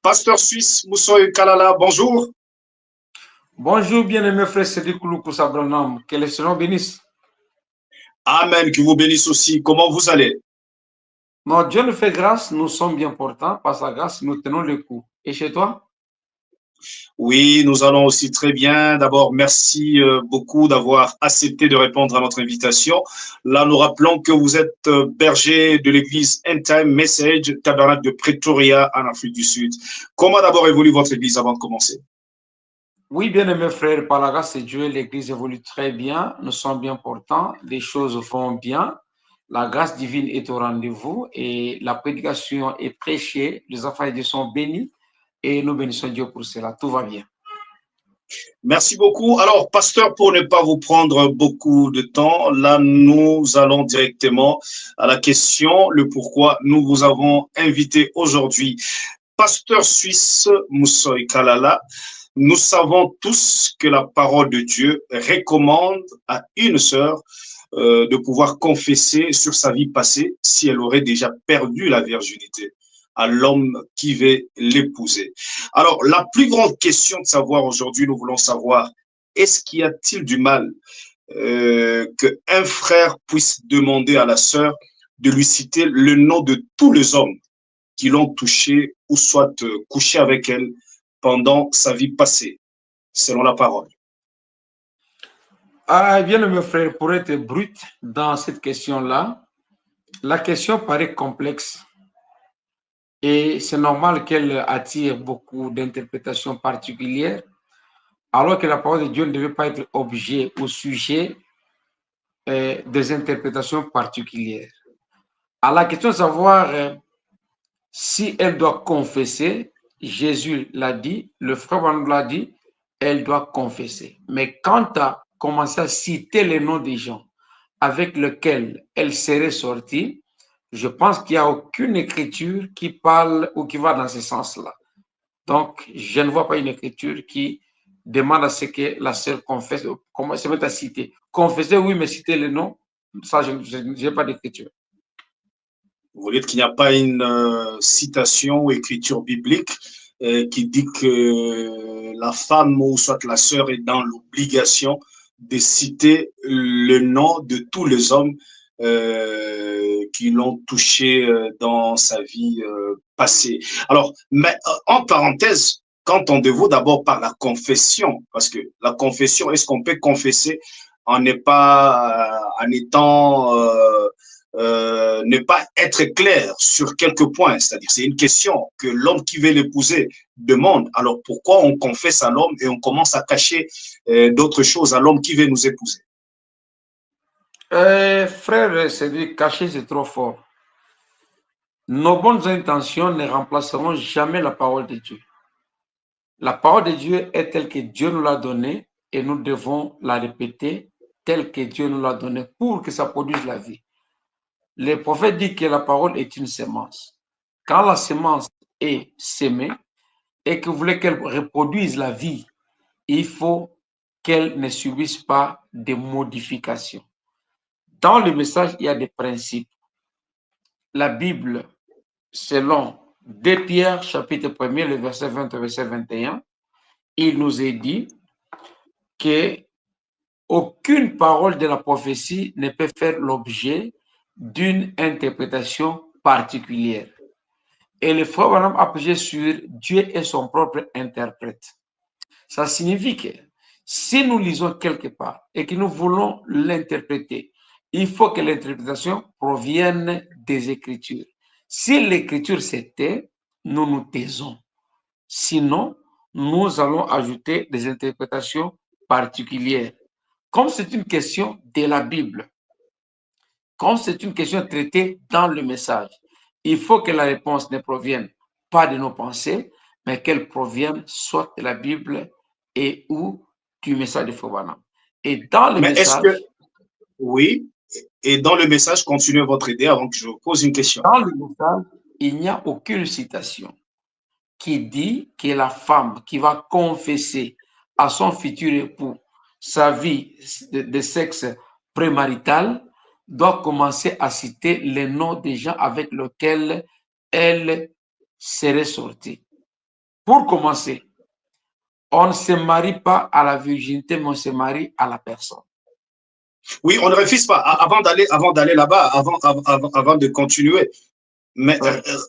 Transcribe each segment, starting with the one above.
Pasteur Suisse Moussoy Kalala, bonjour. Bonjour, bien-aimé frère Cédric Kouloukou Sabranam. Que le Seigneur bénisse. Amen, que vous bénisse aussi. Comment vous allez? Non, Dieu nous fait grâce, nous sommes bien portants. Par sa grâce, nous tenons le coup. Et chez toi? Oui, nous allons aussi très bien. D'abord, merci beaucoup d'avoir accepté de répondre à notre invitation. Là, nous rappelons que vous êtes berger de l'église End Time Message Tabernacle de Pretoria en Afrique du Sud. Comment d'abord évolue votre église avant de commencer? Oui, bien-aimé frère, par la grâce de Dieu, l'église évolue très bien. Nous sommes bien portants. Les choses vont bien. La grâce divine est au rendez-vous et la prédication est prêchée. Les enfants de Dieu sont bénis et nous bénissons Dieu pour cela. Tout va bien. Merci beaucoup. Alors, pasteur, pour ne pas vous prendre beaucoup de temps, là, nous allons directement à la question, le pourquoi nous vous avons invité aujourd'hui. Pasteur suisse Moussoy Kalala, nous savons tous que la parole de Dieu recommande à une sœur de pouvoir confesser sur sa vie passée si elle aurait déjà perdu la virginité à l'homme qui veut l'épouser. Alors, la plus grande question de savoir aujourd'hui, nous voulons savoir, est-ce qu'il y a-t-il du mal qu'un frère puisse demander à la sœur de lui citer le nom de tous les hommes qui l'ont touché ou soit couché avec elle pendant sa vie passée, selon la parole? Ah, bien-aimé frère, pour être brut dans cette question-là, la question paraît complexe. Et c'est normal qu'elle attire beaucoup d'interprétations particulières, alors que la parole de Dieu ne devait pas être objet ou sujet des interprétations particulières. À la question de savoir si elle doit confesser, Jésus l'a dit, le frère l'a dit, elle doit confesser. Mais quant à commencer à citer les noms des gens avec lesquels elle serait sortie, je pense qu'il n'y a aucune écriture qui parle ou qui va dans ce sens-là. Donc, je ne vois pas une écriture qui demande à ce que la sœur confesse, comment se met à citer. Confesser, oui, mais citer le nom, ça, je n'ai pas d'écriture. Vous dites qu'il n'y a pas une citation ou écriture biblique qui dit que la femme ou soit la sœur est dans l'obligation de citer le nom de tous les hommes qui l'ont touché dans sa vie passée. Alors, mais en parenthèse, qu'entendez-vous d'abord par la confession? Parce que la confession, est-ce qu'on peut confesser en ne pas être clair sur quelques points? C'est-à-dire, c'est une question que l'homme qui veut l'épouser demande. Alors, pourquoi on confesse à l'homme et on commence à cacher d'autres choses à l'homme qui veut nous épouser? Frère, c'est dit cacher, c'est trop fort. Nos bonnes intentions ne remplaceront jamais la parole de Dieu. La parole de Dieu est telle que Dieu nous l'a donnée et nous devons la répéter telle que Dieu nous l'a donnée pour que ça produise la vie. Le prophète dit que la parole est une semence. Quand la semence est sémée et que vous voulez qu'elle reproduise la vie, il faut qu'elle ne subisse pas de modifications. Dans le message, il y a des principes. La Bible, selon 2 Pierre, chapitre 1er, le verset 20 au verset 21, il nous est dit qu'aucune parole de la prophétie ne peut faire l'objet d'une interprétation particulière. Et le frère Branham a appuyé sur Dieu est son propre interprète. Ça signifie que si nous lisons quelque part et que nous voulons l'interpréter, il faut que l'interprétation provienne des Écritures. Si l'Écriture se tait, nous nous taisons. Sinon, nous allons ajouter des interprétations particulières. Comme c'est une question de la Bible, comme c'est une question traitée dans le message, il faut que la réponse ne provienne pas de nos pensées, mais qu'elle provienne soit de la Bible et ou du message de Frère Branham. Et dans le Mais est-ce que, message, oui, et dans le message, continuez votre idée avant que je vous pose une question. dans le message, il n'y a aucune citation qui dit que la femme qui va confesser à son futur époux sa vie de sexe prémarital doit commencer à citer les noms des gens avec lesquels elle serait sortie. Pour commencer, on ne se marie pas à la virginité, mais on se marie à la personne. Oui, on ne refuse pas. Avant d'aller là-bas, avant de continuer. Mais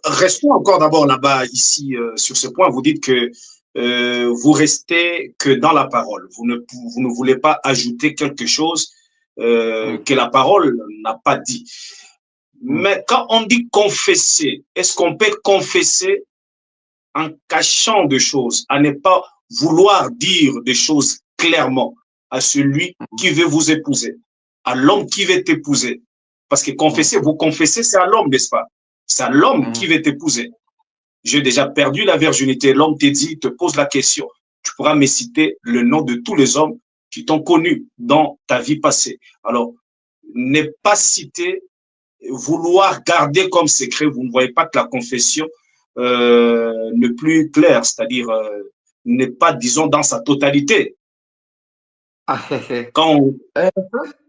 restons encore d'abord là-bas, ici, sur ce point. Vous dites que vous restez que dans la parole. Vous ne voulez pas ajouter quelque chose que la parole n'a pas dit. Mais quand on dit confesser, est-ce qu'on peut confesser en cachant des choses, à ne pas vouloir dire des choses clairement à celui qui veut vous épouser, à l'homme qui veut t'épouser? Parce que confesser, vous confessez, c'est à l'homme, n'est-ce pas? C'est à l'homme qui veut t'épouser. J'ai déjà perdu la virginité. L'homme te dit, te pose la question. Tu pourras me citer le nom de tous les hommes qui t'ont connu dans ta vie passée. Alors, ne pas citer, vouloir garder comme secret, vous ne voyez pas que la confession n'est plus claire, c'est-à-dire n'est pas, disons, dans sa totalité. Quand on...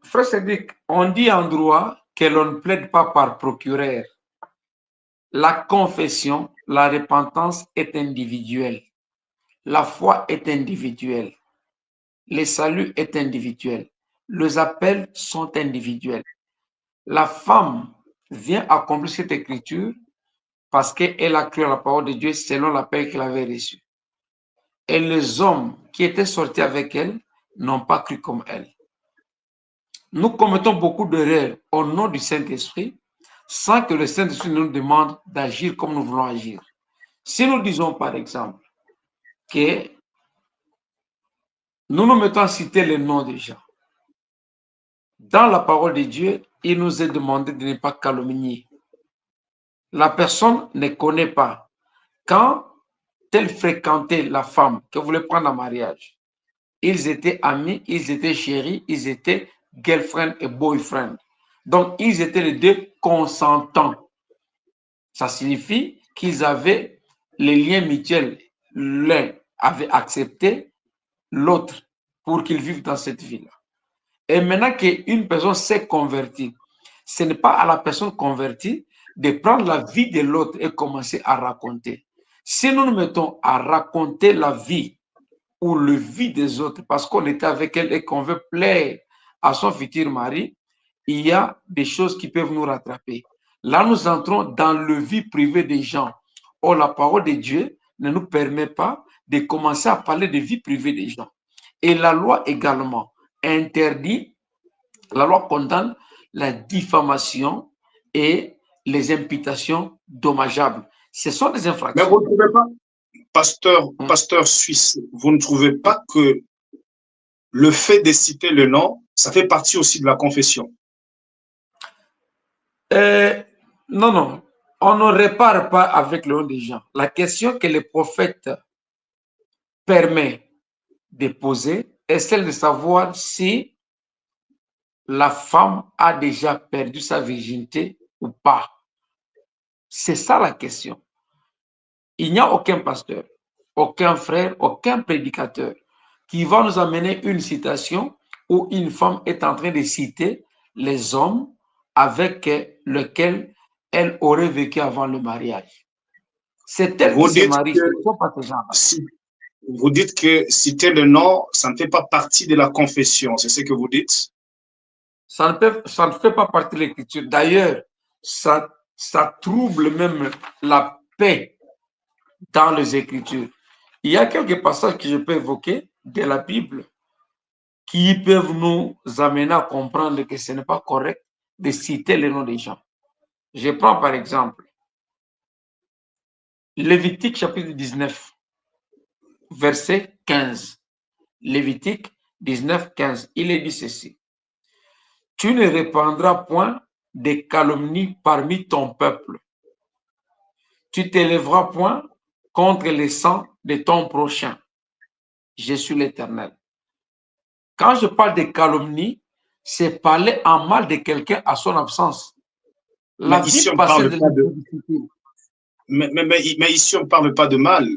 Frère Cédric, on dit en droit que l'on ne plaide pas par procureur. La confession, la repentance est individuelle. La foi est individuelle. Le salut est individuel. Les appels sont individuels. La femme vient accomplir cette écriture parce qu'elle a cru à la parole de Dieu selon l'appel qu'elle avait reçu. Et les hommes qui étaient sortis avec elle n'ont pas cru comme elle. Nous commettons beaucoup d'erreurs au nom du Saint-Esprit sans que le Saint-Esprit nous demande d'agir comme nous voulons agir. Si nous disons par exemple que nous nous mettons à citer les noms des gens, dans la parole de Dieu, il nous est demandé de ne pas calomnier. La personne ne connaît pas. Quand elle fréquentait la femme qu'elle voulait prendre en mariage, ils étaient amis, ils étaient chéris, ils étaient girlfriend et boyfriend. Donc, ils étaient les deux consentants. Ça signifie qu'ils avaient les liens mutuels. L'un avait accepté l'autre pour qu'ils vivent dans cette vie-là. Et maintenant qu'une personne s'est convertie, ce n'est pas à la personne convertie de prendre la vie de l'autre et commencer à raconter. Si nous nous mettons à raconter la vie ou le vie des autres parce qu'on était avec elle et qu'on veut plaire à son futur mari, il y a des choses qui peuvent nous rattraper. Là, nous entrons dans le vie privée des gens. Or, la parole de Dieu ne nous permet pas de commencer à parler de vie privée des gens. Et la loi également interdit, la loi condamne la diffamation et les imputations dommageables. Ce sont des infractions. Mais vous ne trouvez pas, pasteur suisse, vous ne trouvez pas que le fait de citer le nom, ça fait partie aussi de la confession? Non, non. On ne répare pas avec le nom des gens. La question que le prophète permet de poser est celle de savoir si la femme a déjà perdu sa virginité ou pas. C'est ça la question. Il n'y a aucun pasteur, aucun frère, aucun prédicateur qui va nous amener une citation où une femme est en train de citer les hommes avec lesquels elle aurait vécu avant le mariage. C'est elle qui se marie, ce ne sont pas ces gens-là. Vous dites que citer le nom, ça ne fait pas partie de la confession, c'est ce que vous dites? Ça ne fait pas partie de l'écriture. D'ailleurs, ça trouble même la paix dans les Écritures. Il y a quelques passages que je peux évoquer de la Bible qui peuvent nous amener à comprendre que ce n'est pas correct de citer les noms des gens. Je prends par exemple Lévitique chapitre 19, verset 15. Lévitique 19, 15. Il est dit ceci. Tu ne répandras point de calomnies parmi ton peuple. Tu t'élèveras point contre les sangs de ton prochain. Je suis l'Éternel. Quand je parle de calomnie, c'est parler en mal de quelqu'un à son absence. La vie passée mais ici, on ne parle pas de mal,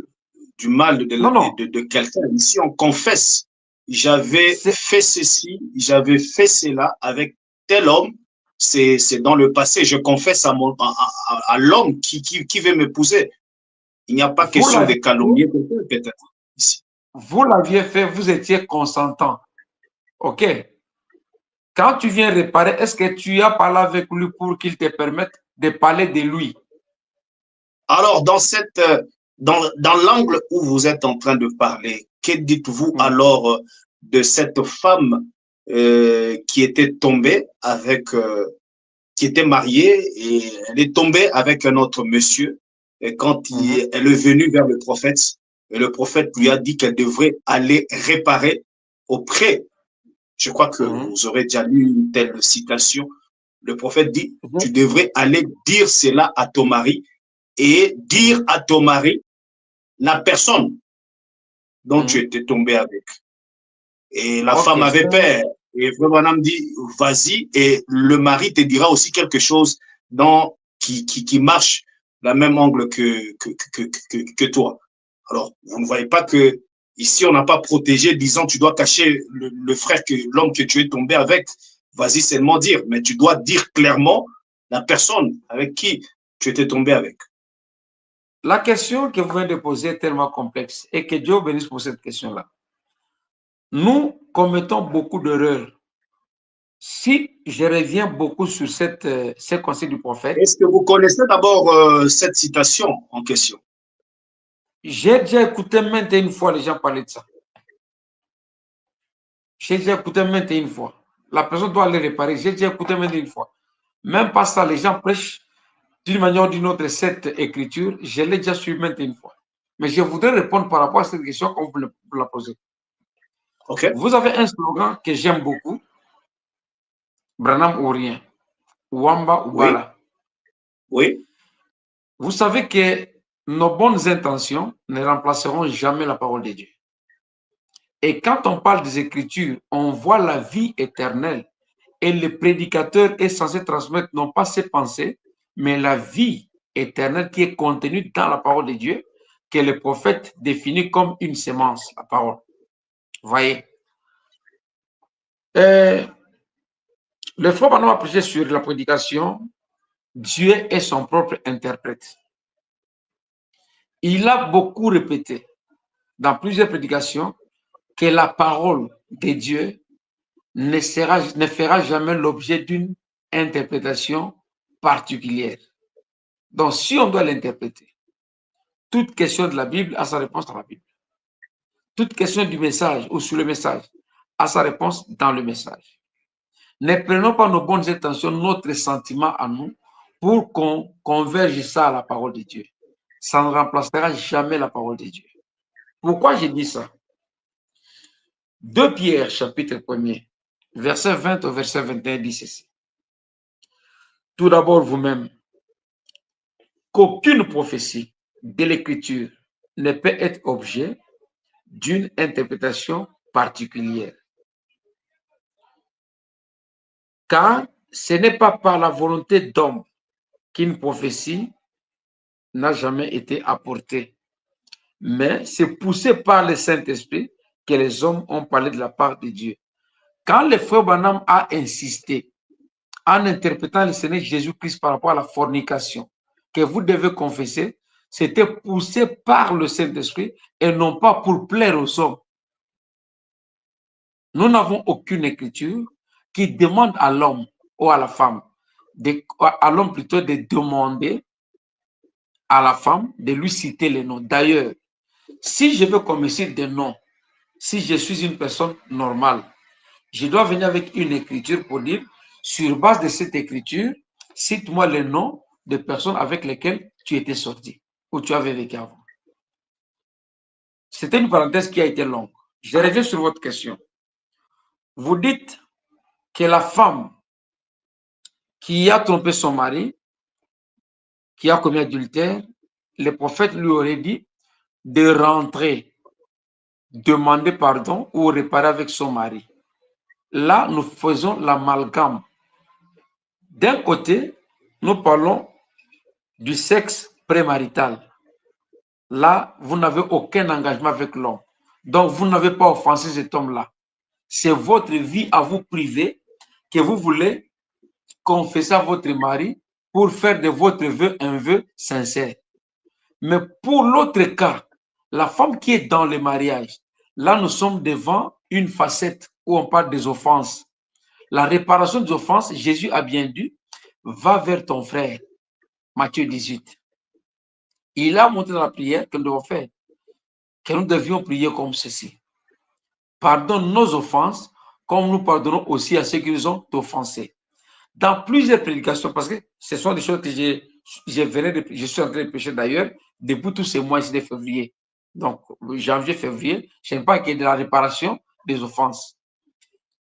du mal de quelqu'un. Ici, on confesse. J'avais fait ceci, j'avais fait cela avec tel homme. C'est dans le passé. Je confesse à l'homme qui veut m'épouser. Il n'y a pas question de calomnier peut-être ici. Vous l'aviez fait, vous étiez consentant. OK. Quand tu viens réparer, est-ce que tu as parlé avec lui pour qu'il te permette de parler de lui? Alors, dans l'angle où vous êtes en train de parler, que dites-vous alors de cette femme qui était tombée avec, qui était mariée et elle est tombée avec un autre monsieur et quand elle est venue vers le prophète et le prophète lui a dit qu'elle devrait aller réparer auprès, je crois que vous aurez déjà lu une telle citation, le prophète dit, tu devrais aller dire cela à ton mari et dire à ton mari la personne dont tu étais tombé avec. Et la femme avait peur. Et Frère Branham dit, vas-y, et le mari te dira aussi quelque chose qui marche la même angle que toi. Alors, vous ne voyez pas que ici, on n'a pas protégé, disant, tu dois cacher le frère, l'homme que tu es tombé avec. Vas-y seulement dire, mais tu dois dire clairement la personne avec qui tu étais tombé avec. La question que vous venez de poser est tellement complexe et que Dieu bénisse pour cette question-là. Nous commettons beaucoup d'erreurs. Si je reviens beaucoup sur ce conseil du prophète. Est-ce que vous connaissez d'abord cette citation en question? J'ai déjà écouté maintes et une fois les gens parler de ça. J'ai déjà écouté maintes et une fois. La personne doit aller réparer. J'ai déjà écouté maintes et une fois. Même pas ça, les gens prêchent d'une manière ou d'une autre cette écriture. Je l'ai déjà suivi maintes et une fois. Mais je voudrais répondre par rapport à cette question qu'on vous la posez. Okay. Vous avez un slogan que j'aime beaucoup. Branham ou rien. Wamba ou Bala. Oui. Vous savez que nos bonnes intentions ne remplaceront jamais la parole de Dieu. Et quand on parle des Écritures, on voit la vie éternelle. Et le prédicateur est censé transmettre non pas ses pensées, mais la vie éternelle qui est contenue dans la parole de Dieu, que le prophète définit comme une sémence, la parole. Vous voyez? Le frère Branham a prêché sur la prédication. Dieu est son propre interprète. Il a beaucoup répété dans plusieurs prédications que la parole de Dieu ne fera jamais l'objet d'une interprétation particulière. Donc, si on doit l'interpréter, toute question de la Bible a sa réponse dans la Bible. Toute question du message ou sur le message a sa réponse dans le message. Ne prenons pas nos bonnes intentions, notre sentiment à nous, pour qu'on converge ça à la parole de Dieu. Ça ne remplacera jamais la parole de Dieu. Pourquoi j'ai dit ça? 2 Pierre, chapitre 1er, verset 20 au verset 21 dit ceci. Tout d'abord, vous-même, qu'aucune prophétie de l'Écriture ne peut être objet d'une interprétation particulière. Car ce n'est pas par la volonté d'homme qu'une prophétie n'a jamais été apportée, mais c'est poussé par le Saint-Esprit que les hommes ont parlé de la part de Dieu. Quand le frère Branham a insisté en interprétant le Seigneur Jésus-Christ par rapport à la fornication que vous devez confesser, c'était poussé par le Saint-Esprit et non pas pour plaire aux hommes. Nous n'avons aucune écriture qui demande à l'homme ou à la femme, à l'homme plutôt de demander à la femme de lui citer les noms. D'ailleurs, si je veux qu'on me cite des noms, si je suis une personne normale, je dois venir avec une écriture pour dire, sur base de cette écriture, cite-moi les noms de personnes avec lesquelles tu étais sorti ou tu avais vécu avant. C'était une parenthèse qui a été longue. Je reviens sur votre question. Vous dites que la femme qui a trompé son mari, qui a commis adultère, le prophète lui aurait dit de rentrer, demander pardon ou réparer avec son mari. Là, nous faisons l'amalgame. D'un côté, nous parlons du sexe prémarital. Là, vous n'avez aucun engagement avec l'homme. Donc, vous n'avez pas offensé cet homme-là. C'est votre vie à vous privée que vous voulez confesser à votre mari pour faire de votre vœu un vœu sincère. Mais pour l'autre cas, la femme qui est dans le mariage, là, nous sommes devant une facette où on parle des offenses. La réparation des offenses, Jésus a bien dit, va vers ton frère. Matthieu 18. Il a montré dans la prière que nous devons faire, que nous devions prier comme ceci. Pardonne nos offenses, comme nous pardonnons aussi à ceux qui nous ont offensés. Dans plusieurs prédications, parce que ce sont des choses que je suis en train de prêcher d'ailleurs depuis tous ces mois ici de février. Donc, janvier, février, je n'aime pas qu'il y ait de la réparation des offenses.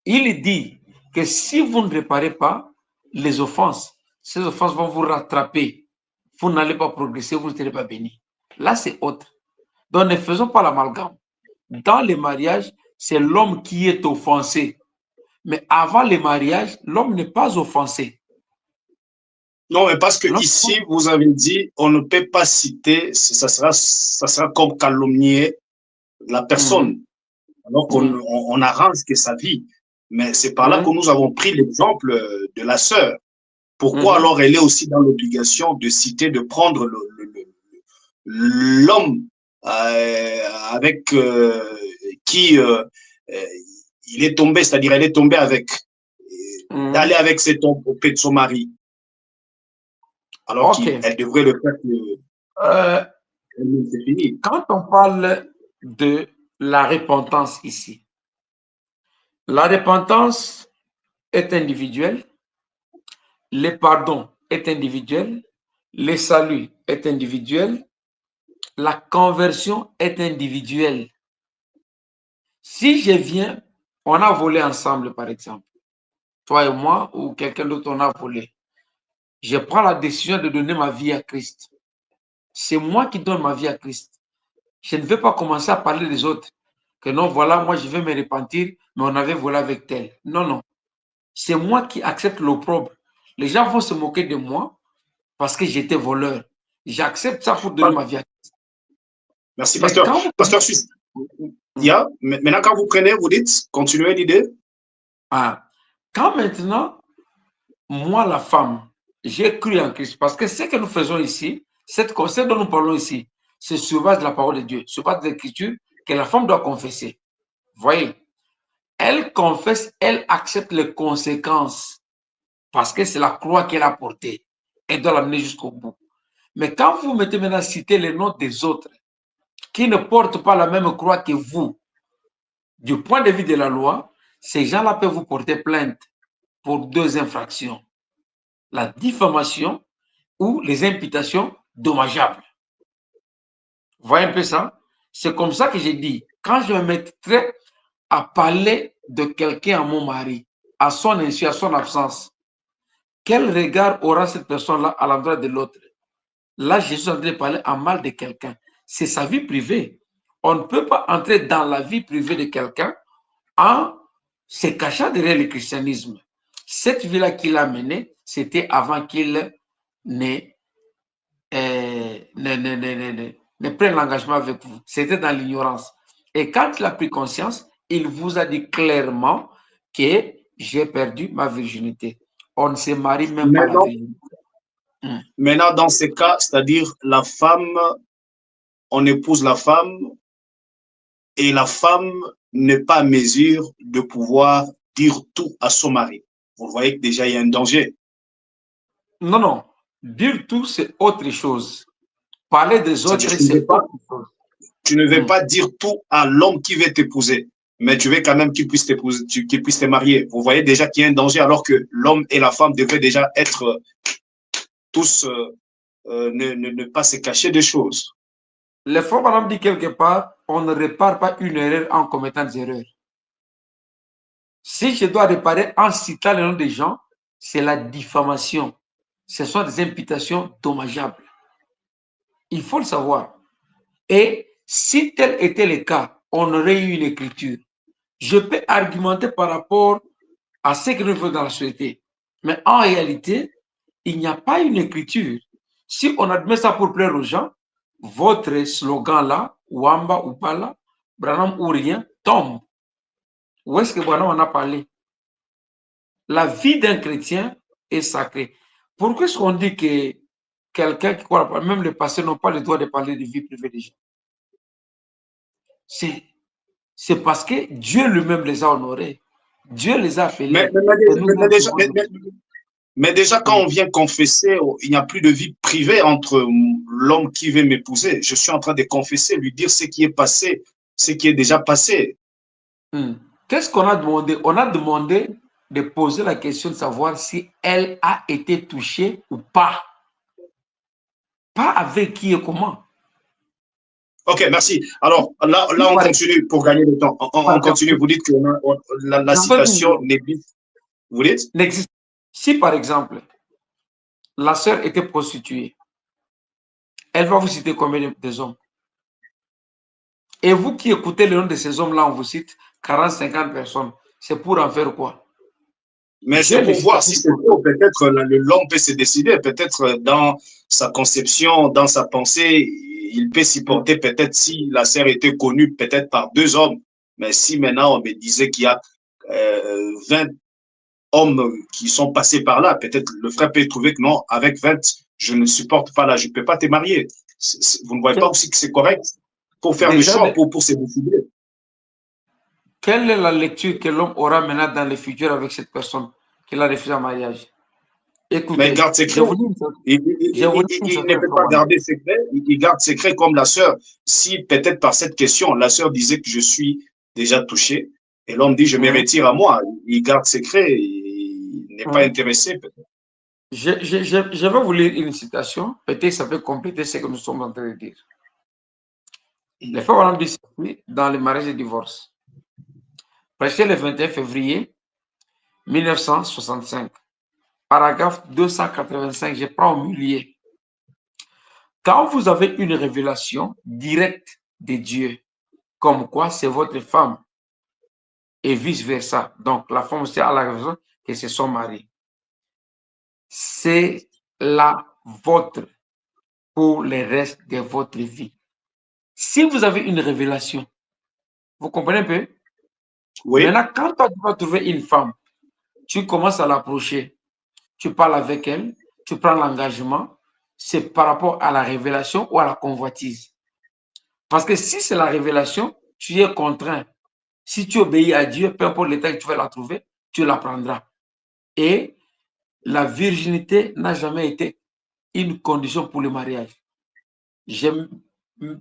Il dit que si vous ne réparez pas les offenses, ces offenses vont vous rattraper. Vous n'allez pas progresser, vous ne serez pas béni. Là, c'est autre. Donc, ne faisons pas l'amalgame. Dans les mariages, c'est l'homme qui est offensé. Mais avant le mariage, l'homme n'est pas offensé. Non, mais parce que ici, vous avez dit, on ne peut pas citer, ça sera comme calomnier la personne, alors qu'on arrange que sa vie. Mais c'est par là que nous avons pris l'exemple de la sœur. Pourquoi alors elle est aussi dans l'obligation de citer, de prendre l'homme avec qui il est tombé, c'est-à-dire elle est tombée avec, d'aller avec cet homme auprès de son mari, alors qu'elle devrait le faire. C'est fini. Quand on parle de la repentance ici, la repentance est individuelle, le pardon est individuel, le salut est individuel, la conversion est individuelle. Si je viens, on a volé ensemble, par exemple, toi et moi ou quelqu'un d'autre, on a volé. Je prends la décision de donner ma vie à Christ. C'est moi qui donne ma vie à Christ. Je ne vais pas commencer à parler des autres. Que non, voilà, moi je vais me repentir, mais on avait volé avec tel. Non, non. C'est moi qui accepte l'opprobre. Les gens vont se moquer de moi parce que j'étais voleur. J'accepte ça pour donner ma vie à Christ. Merci, pasteur. Pasteur Suisse. Maintenant, quand vous prenez, vous dites, continuez l'idée. Quand maintenant, moi, la femme, j'ai cru en Christ, parce que ce que nous faisons ici, cette concept dont nous parlons ici, c'est sur base de la parole de Dieu, sur base de l'écriture que la femme doit confesser. Voyez, elle confesse, elle accepte les conséquences parce que c'est la croix qu'elle a portée. Elle doit l'amener jusqu'au bout. Mais quand vous mettez maintenant à citer les noms des autres qui ne portent pas la même croix que vous, du point de vue de la loi, ces gens-là peuvent vous porter plainte pour deux infractions. La diffamation ou les imputations dommageables. Vous voyez un peu ça? C'est comme ça que j'ai dit, quand je me mettrai à parler de quelqu'un à mon mari, à son insu, à son absence, quel regard aura cette personne-là à l'endroit de l'autre? Là, Jésus est en train de parler en mal de quelqu'un. C'est sa vie privée. On ne peut pas entrer dans la vie privée de quelqu'un en se cachant derrière le christianisme. Cette vie-là qu'il a menée, c'était avant qu'il ne prenne l'engagement avec vous. C'était dans l'ignorance. Et quand il a pris conscience, il vous a dit clairement que j'ai perdu ma virginité. On ne se marie même pas la virginité. Maintenant, dans ces cas, c'est-à-dire la femme, on épouse la femme et la femme n'est pas à mesure de pouvoir dire tout à son mari. Vous voyez que déjà il y a un danger. Non, non. Dire tout, c'est autre chose. Parler des autres, c'est autre chose. Tu ne veux pas dire tout à l'homme qui veut t'épouser, mais tu veux quand même qu'il puisse t'épouser, qu'il puisse te marier. Vous voyez déjà qu'il y a un danger alors que l'homme et la femme devaient déjà être tous, ne pas se cacher des choses. Le frère Madame dit quelque part, on ne répare pas une erreur en commettant des erreurs. Si je dois réparer en citant le nom des gens, c'est la diffamation. Ce sont des imputations dommageables. Il faut le savoir. Et si tel était le cas, on aurait eu une écriture. Je peux argumenter par rapport à ce que nous faisons dans la société. Mais en réalité, il n'y a pas une écriture. Si on admet ça pour plaire aux gens, votre slogan là, Wamba ou pas là, Branham ou rien, tombe. Où est-ce que Branham en a parlé? La vie d'un chrétien est sacrée. Pourquoi est-ce qu'on dit que quelqu'un qui croit, même les pasteurs n'ont pas le droit de parler de vie privée des gens. C'est parce que Dieu lui-même les a honorés. Dieu les a Mais, appelés. mais, mais Et déjà, nous mais déjà, quand on vient confesser, il n'y a plus de vie privée entre l'homme qui veut m'épouser. Je suis en train de confesser, lui dire ce qui est passé, ce qui est déjà passé. Qu'est-ce qu'on a demandé? On a demandé de poser la question de savoir si elle a été touchée ou pas. Pas avec qui et comment. Ok, merci. Alors là, on continue pour gagner le temps. On continue. Vous dites que la citation n'existe. Vous dites? N'existe. Si par exemple, la sœur était prostituée, elle va vous citer combien des hommes? Et vous qui écoutez le nom de ces hommes-là, on vous cite 40, 50 personnes. C'est pour en faire quoi? Mais c'est pour voir si c'est faux. Peut-être l'homme peut se décider. Peut-être dans sa conception, dans sa pensée, il peut s'y porter. Peut-être si la sœur était connue, peut-être par 2 hommes. Mais si maintenant on me disait qu'il y a 20 hommes qui sont passés par là, peut-être le frère peut trouver que non, avec 20, je ne supporte pas là, je ne peux pas te marier. Vous ne voyez pas aussi que c'est correct pour faire le choix, pour se décider. Quelle est la lecture que l'homme aura maintenant dans le futur avec cette personne qu'il a refusé un mariage? Écoutez, mais il garde secret. Il ne peut pas garder secret. Il garde secret comme la sœur. Si peut-être par cette question, la sœur disait que je suis déjà touché, et l'homme dit je me retire à moi. Il garde secret. Il n'est pas intéressé peut-être. Je vais vous lire une citation. Peut-être ça peut compléter ce que nous sommes en train de dire. Les frères Branham disent dans le mariage et divorce. Prêché le 21 février 1965. Paragraphe 285, je prends au milieu. Quand vous avez une révélation directe de Dieu, comme quoi c'est votre femme, et vice-versa, donc la femme aussi a la révélation que c'est son mari, c'est la vôtre pour le reste de votre vie. Si vous avez une révélation, vous comprenez un peu? Oui. Maintenant, quand tu vas trouver une femme, tu commences à l'approcher, tu parles avec elle, tu prends l'engagement, c'est par rapport à la révélation ou à la convoitise. Parce que si c'est la révélation, tu es contraint. Si tu obéis à Dieu, peu importe l'état que tu vas la trouver, tu la prendras. Et la virginité n'a jamais été une condition pour le mariage. Je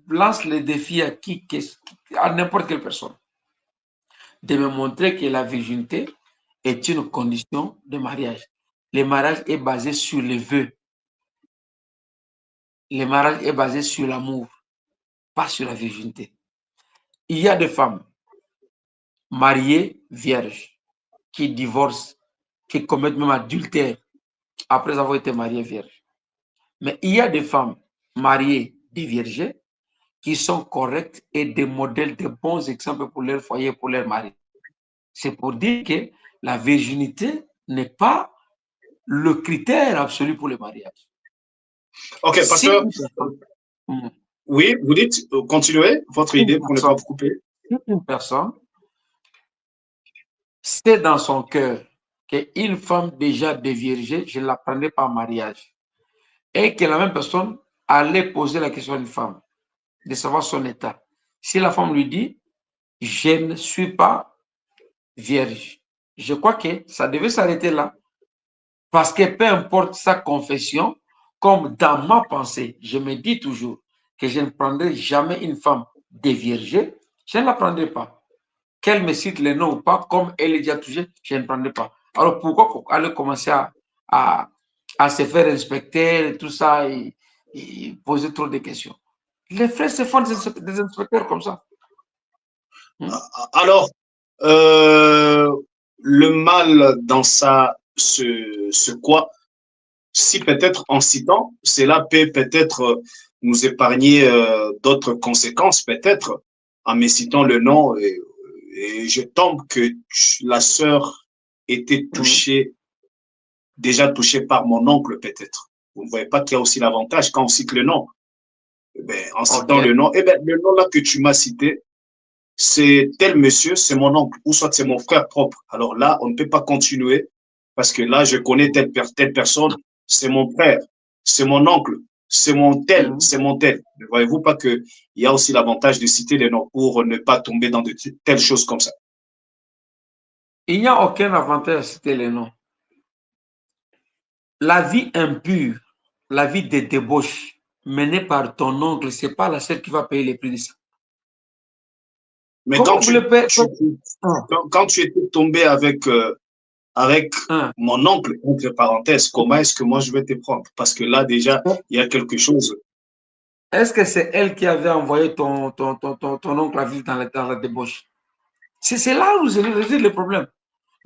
lance le défi à n'importe quelle personne de me montrer que la virginité est une condition de mariage. Le mariage est basé sur les vœux. Le mariage est basé sur l'amour, pas sur la virginité. Il y a des femmes mariées vierges qui divorcent, qui commettent même adultère après avoir été mariées vierges. Mais il y a des femmes mariées déviergées qui sont correctes et des modèles, de bons exemples pour leur foyer, pour leur mari. C'est pour dire que la virginité n'est pas le critère absolu pour le mariage. Ok, pasteur. Oui, vous dites, continuez votre idée pour ne pas vous couper. Une personne sait dans son cœur qu'une femme déjà déviergée, je ne la prendrai pas en mariage. Et que la même personne allait poser la question à une femme, de savoir son état. Si la femme lui dit, je ne suis pas vierge, je crois que ça devait s'arrêter là. Parce que peu importe sa confession, comme dans ma pensée, je me dis toujours que je ne prendrai jamais une femme déviergée, je ne la prendrai pas. Qu'elle me cite le nom ou pas, comme elle est déjà touchée, je ne prendrai pas. Alors pourquoi aller commencer à se faire inspecter et tout ça et poser trop de questions? Les frères se font des inspecteurs comme ça. Alors, le mal dans ça, ce quoi, si peut-être en citant, cela peut peut-être nous épargner d'autres conséquences, peut-être en me citant le nom. Et je tombe que la sœur était touchée, déjà touchée par mon oncle, peut-être. Vous ne voyez pas qu'il y a aussi l'avantage quand on cite le nom. Eh bien, en citant le nom, eh bien, le nom là que tu m'as cité, c'est tel monsieur, c'est mon oncle, ou soit c'est mon frère propre. Alors là, on ne peut pas continuer parce que là, je connais telle personne, c'est mon frère. c'est mon oncle, c'est mon tel, c'est mon tel. Ne voyez-vous pas qu'il y a aussi l'avantage de citer les noms pour ne pas tomber dans de telles choses comme ça? Il n'y a aucun avantage à citer les noms. La vie impure, la vie de débauche menée par ton oncle, ce n'est pas la seule qui va payer les prix de ça. Mais Comment vous voulez payer? quand tu étais tombé avec mon oncle, entre parenthèses, comment est-ce que moi je vais te prendre? Parce que là, déjà, il y a quelque chose. Est-ce que c'est elle qui avait envoyé ton oncle à vivre dans la débauche? C'est là où réside le problème.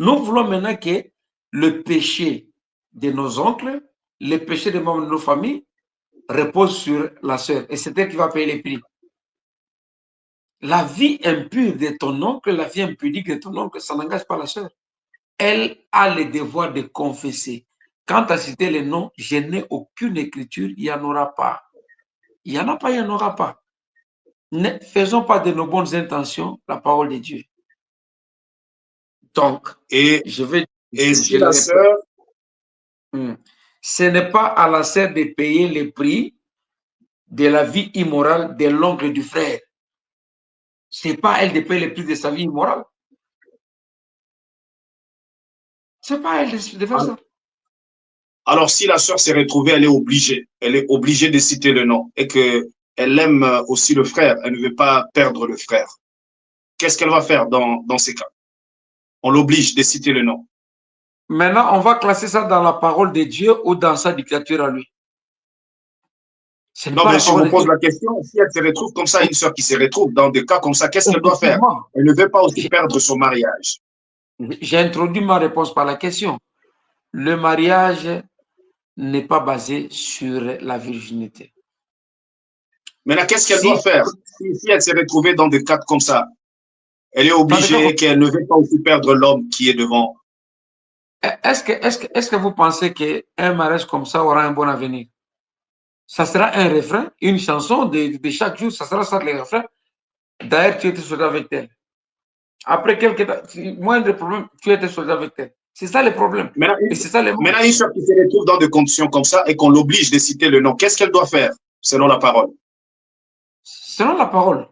Nous voulons maintenant que le péché de nos oncles, le péché des membres de nos familles repose sur la sœur. Et c'est elle qui va payer les prix. La vie impure de ton oncle, la vie impudique de ton oncle, ça n'engage pas la sœur. Elle a le devoir de confesser. Quant à citer les noms, je n'ai aucune écriture, il n'y en aura pas. Il n'y en a pas, il n'y en aura pas. Ne faisons pas de nos bonnes intentions la parole de Dieu. Donc, je vais et si la sœur, ce n'est pas à la sœur de payer le prix de la vie immorale de l'oncle du frère. Ce n'est pas à elle de payer le prix de sa vie immorale. Ce n'est pas à elle de faire ça. Alors, si la sœur s'est retrouvée, elle est obligée de citer le nom et qu'elle aime aussi le frère, elle ne veut pas perdre le frère. Qu'est-ce qu'elle va faire dans ces cas? On l'oblige de citer le nom. Maintenant, on va classer ça dans la parole de Dieu ou dans sa dictature à lui. Non, mais je vous pose la question, si elle se retrouve comme ça, une sœur qui se retrouve dans des cas comme ça, qu'est-ce qu'elle doit faire? Elle ne veut pas aussi perdre son mariage. J'ai introduit ma réponse par la question. Le mariage n'est pas basé sur la virginité. Maintenant, qu'est-ce qu'elle doit faire si elle s'est retrouvée dans des cas comme ça? Elle est obligée qu'elle ne veut pas aussi perdre l'homme qui est devant. Est-ce que vous pensez qu'un mariage comme ça aura un bon avenir? Ça sera un refrain, une chanson de chaque jour, ça sera ça le refrain. D'ailleurs, tu étais soldé avec elle. Après quelques moindre problème, tu étais soldé avec elle. C'est ça le problème. Maintenant, une sœur qui se retrouve dans des conditions comme ça et qu'on l'oblige de citer le nom, qu'est-ce qu'elle doit faire selon la parole? Selon la parole,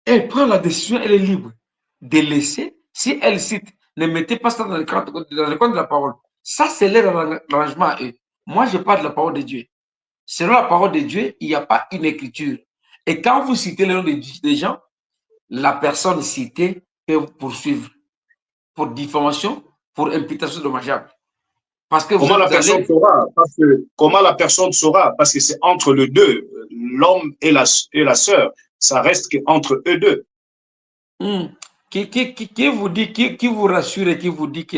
elle prend la décision, elle est libre de laisser. Si elle cite, ne mettez pas ça dans le cadre de la parole. Ça, c'est leur arrangement à eux. Moi, je parle de la parole de Dieu. Selon la parole de Dieu, il n'y a pas une écriture. Et quand vous citez le nom des gens, la personne citée peut vous poursuivre pour diffamation, pour imputation dommageable. Parce que comment la personne saura? Comment la personne saura? Parce que c'est entre les deux, l'homme et la sœur. Ça reste entre eux deux. Qui vous dit, qui vous rassure et qui vous dit que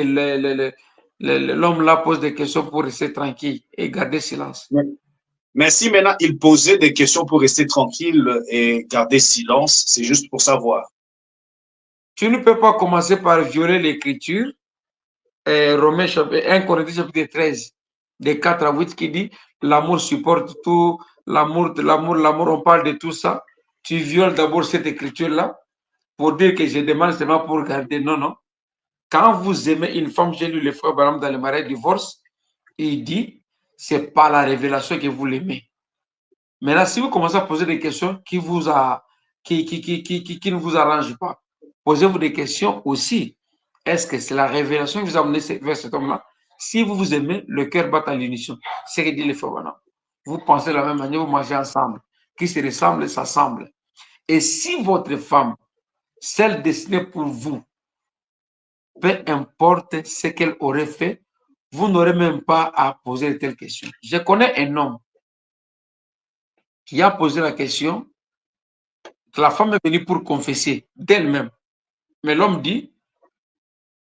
l'homme là pose des questions pour rester tranquille et garder silence? Mais si maintenant il posait des questions pour rester tranquille et garder silence, c'est juste pour savoir. Tu ne peux pas commencer par violer l'écriture. Romains 1 Corinthiens chapitre 13, des 4 à 8, qui dit l'amour supporte tout, l'amour, on parle de tout ça. Tu violes d'abord cette écriture-là pour dire que je demande seulement pour garder. Non, non. Quand vous aimez une femme, j'ai lu le frère Baram dans le mariage divorce, il dit c'est pas la révélation que vous l'aimez. Maintenant, si vous commencez à poser des questions qui ne vous arrangent pas, posez-vous des questions aussi. Est-ce que c'est la révélation qui vous a amené vers cet homme-là? Si vous vous aimez, le cœur bat à l'unisson. C'est ce que dit le frère Baram. Vous pensez de la même manière, vous mangez ensemble. Qui se ressemble, s'assemble. Et si votre femme, celle destinée pour vous, peu importe ce qu'elle aurait fait, vous n'aurez même pas à poser de telles questions. Je connais un homme qui a posé la question, que la femme est venue pour confesser d'elle-même. Mais l'homme dit,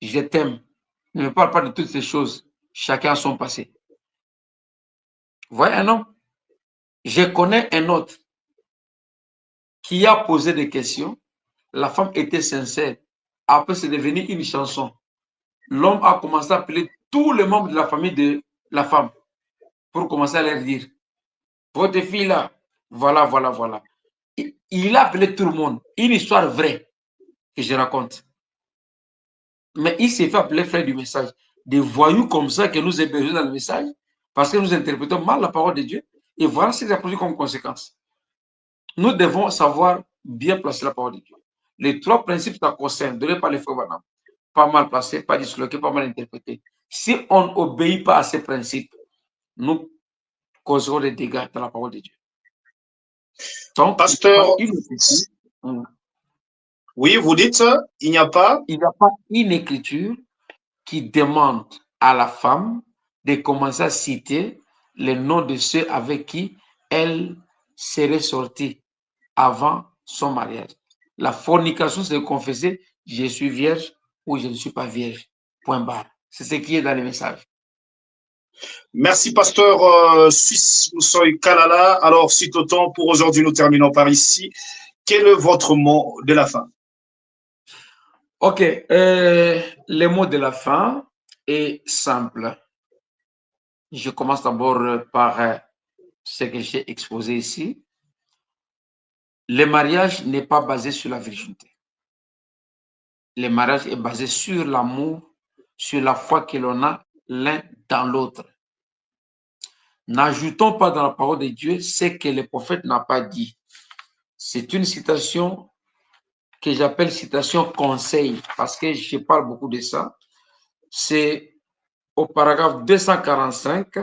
je t'aime. Ne me parle pas de toutes ces choses. Chacun a son passé. Vous voyez un homme? Je connais un autre qui a posé des questions. La femme était sincère. Après, c'est devenu une chanson. L'homme a commencé à appeler tous les membres de la famille de la femme pour commencer à leur dire, votre fille là, voilà, voilà, voilà. Il a appelé tout le monde. Une histoire vraie que je raconte. Mais il s'est fait appeler frère du message. Des voyous comme ça que nous hébergeons dans le message, Parce que nous interprétons mal la parole de Dieu. Et voilà ce que ça produit comme conséquence. Nous devons savoir bien placer la parole de Dieu. Les trois principes sacro-saints donnés par les frères Branham, pas mal placés, pas disloqués, pas mal interprétés. Si on n'obéit pas à ces principes, nous causerons des dégâts dans la parole de Dieu. Donc, Pasteur, il n'y a pas une écriture. oui, vous dites ça, il n'y a pas? Il n'y a pas une écriture qui demande à la femme de commencer à citer les noms de ceux avec qui elle serait sortie avant son mariage. La fornication, c'est de confesser je suis vierge ou je ne suis pas vierge. Point barre. C'est ce qui est dans le message. Merci, pasteur Suisse Moussoy Kalala. Alors, suite au temps, pour aujourd'hui, nous terminons par ici. Quel est votre mot de la fin? Ok, le mot de la fin est simple. Je commence d'abord par ce que j'ai exposé ici. Le mariage n'est pas basé sur la virginité. Le mariage est basé sur l'amour, sur la foi que l'on a l'un dans l'autre. N'ajoutons pas dans la parole de Dieu ce que le prophète n'a pas dit. C'est une citation que j'appelle citation conseil, parce que je parle beaucoup de ça. C'est au paragraphe 245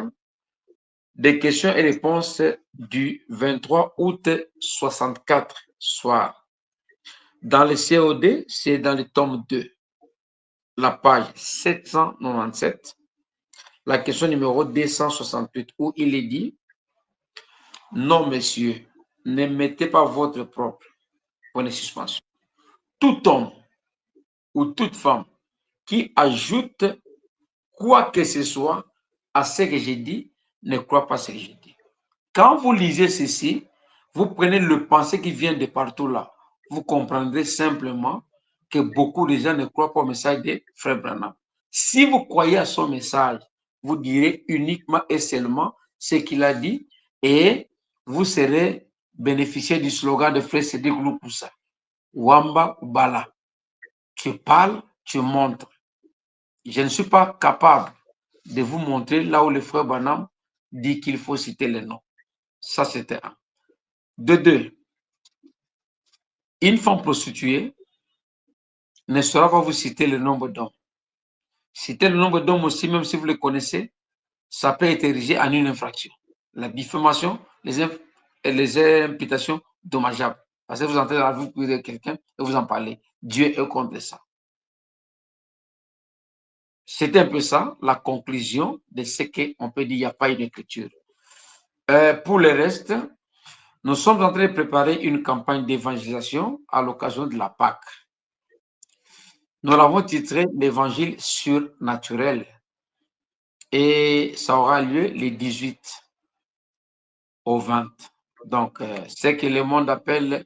des questions et réponses du 23 août 64 soir. Dans le COD, c'est dans le tome 2, la page 797, la question numéro 268, où il est dit « Non, messieurs, ne mettez pas votre propre point de suspension. Tout homme ou toute femme qui ajoute quoi que ce soit à ce que j'ai dit, ne croit pas ce que j'ai dit. » Quand vous lisez ceci, vous prenez le pensée qui vient de partout là. Vous comprendrez simplement que beaucoup de gens ne croient pas au message de Frère Branham. Si vous croyez à son message, vous direz uniquement et seulement ce qu'il a dit et vous serez bénéficiaire du slogan de Frère Cédric Loupoussa. Wamba ou Bala. Tu parles, tu montres. Je ne suis pas capable de vous montrer là où le Frère Branham dit qu'il faut citer les noms. Ça, c'était un. De deux, une femme prostituée ne saura pas vous citer le nombre d'hommes. Citer le nombre d'hommes aussi, même si vous le connaissez, ça peut être érigé en une infraction. La diffamation, les imputations dommageables. Parce que vous entrez dans la vie de quelqu'un et vous en parlez. Dieu est contre ça. C'est un peu ça, la conclusion de ce qu'on peut dire, il n'y a pas une écriture. Pour le reste, nous sommes en train de préparer une campagne d'évangélisation à l'occasion de la Pâque. Nous l'avons titré l'Évangile surnaturel et ça aura lieu les 18 au 20. Donc, c'est ce que le monde appelle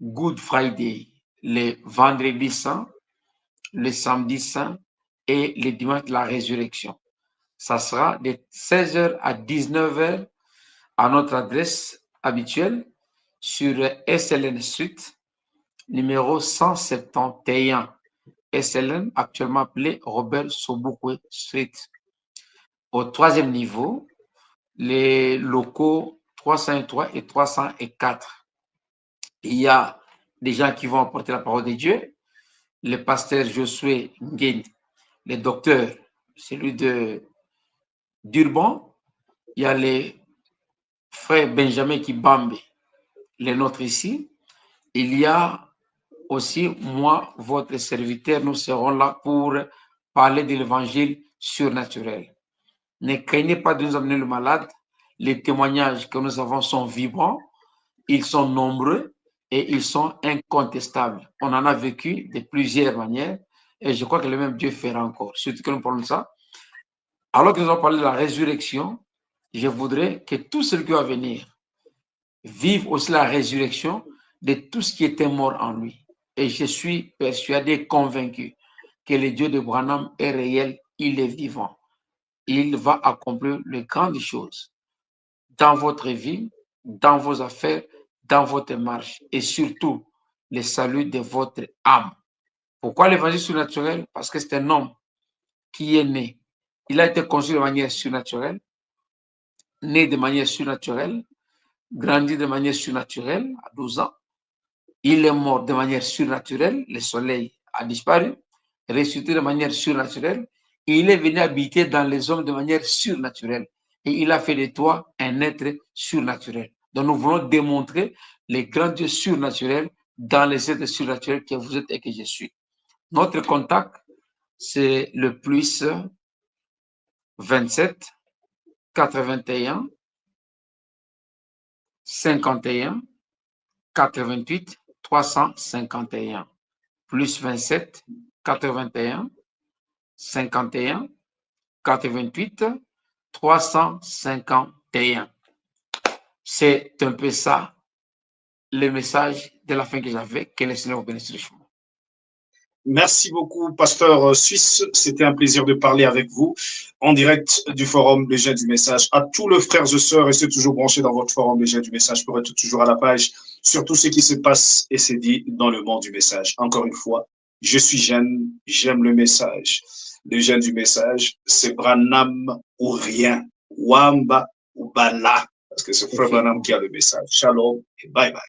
Good Friday, le vendredi saint, le samedi saint et le dimanche de la résurrection. Ça sera de 16h à 19h à notre adresse habituelle sur SLN Street, numéro 171. SLN, actuellement appelé Robert Sobukwe Street. Au troisième niveau, les locaux 303 et 304. Il y a des gens qui vont apporter la parole de Dieu. Le pasteur Josué Nguyen, le docteur, celui d'Urban. Il y a les frères Benjamin Kibambe, les nôtres ici. Il y a aussi moi, votre serviteur, nous serons là pour parler de l'évangile surnaturel. Ne craignez pas de nous amener le malade. Les témoignages que nous avons sont vibrants, ils sont nombreux et ils sont incontestables. On en a vécu de plusieurs manières et je crois que le même Dieu fera encore. Surtout que nous parlons de ça. Alors que nous allons parler de la résurrection, je voudrais que tous ceux qui vont venir vivent aussi la résurrection de tout ce qui était mort en lui. Et je suis persuadé, convaincu que le Dieu de Branham est réel, il est vivant. Il va accomplir les grandes choses dans votre vie, dans vos affaires, dans votre marche et surtout le salut de votre âme. Pourquoi l'évangile surnaturel? Parce que c'est un homme qui est né. Il a été conçu de manière surnaturelle. né de manière surnaturelle, grandi de manière surnaturelle à 12 ans. Il est mort de manière surnaturelle, le soleil a disparu, ressuscité de manière surnaturelle, et il est venu habiter dans les hommes de manière surnaturelle. Et il a fait de toi un être surnaturel. Donc nous voulons démontrer les grands dieux surnaturels dans les êtres surnaturels que vous êtes et que je suis. Notre contact, c'est le plus 27 81 51 88 351. Plus 27 81 51 88 351. C'est un peu ça le message de la fin que j'avais. Que le Seigneur vous bénisse richement. Merci beaucoup, Pasteur Suisse. C'était un plaisir de parler avec vous en direct du Forum des Jeunes du Message. À tous les frères et sœurs, restez toujours branchés dans votre Forum des Jeunes du Message pour être toujours à la page sur tout ce qui se passe et s'est dit dans le monde du message. Encore une fois, je suis jeune, j'aime le message. Les Jeunes du Message, c'est Branham ou rien, Wamba ou Bala, parce que c'est Frère Branham qui a le message. Shalom et bye bye.